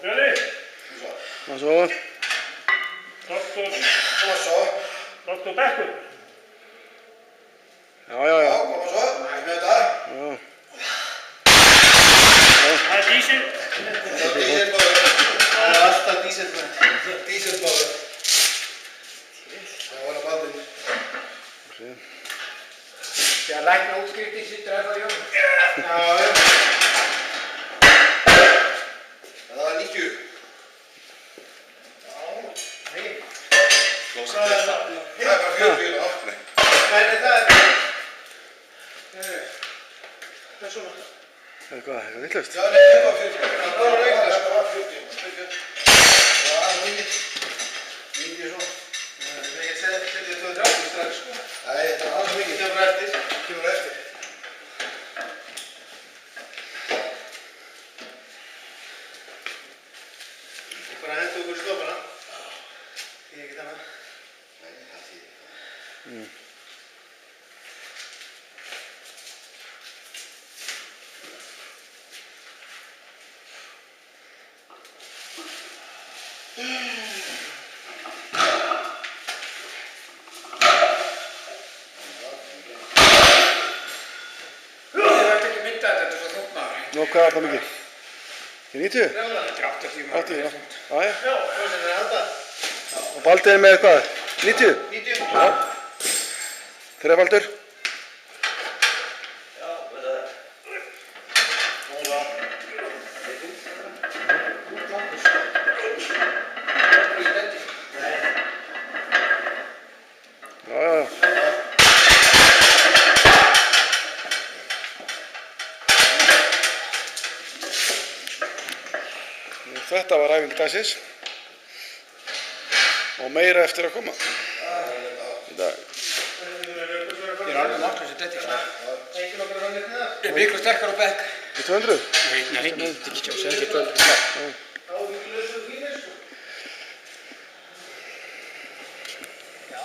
Ready? Og så. Doktor. Kom så. Doktor Bekkur. Ja, ja, ja. Kom så. Er med der. Ja. Það er dísil. Díselbáður. Það er alltaf díselbáður. Díselbáður. Það var að bandin. Þegar lækna útskriftin sittur ennþá í honum. Já. Það var 90. Nei. Það er bara 40 og 8. Nei, það er... Það er svona. Eitthvað vitlaust. Já, nei, það var 40. Það var reikna, það var 40. Já, það var mikið svo. Við ekki að setja 230 strax, sko. Nei, það var alls mikið. Kemur eftir. Kemur eftir. Bara hendur okkur í stofana. Þýðir ekki þannig. Nei, það þýðir ekki. Ég vært ekki mynda þetta er svo þóttmaður. Nú, hvað er það mikið? Í 90? Þetta er 80 maður. 80, já. Já, já. Já, hvað sem er þetta? Og Baldur er með hvað? 90? 90. Já. Þrefaldur? Já, hvað er það? Já, já, já. Þetta var æfing dagsins og meira eftir að koma í dag. Ég er alveg makklust að þetta ekki. Engin okkar að rannir neða? Ég er miklu sterkar á bekk. Í 200? Nei, þetta er ekki sjá, sem ekki 12. Þá er mikið lausur fínir, sko. Já.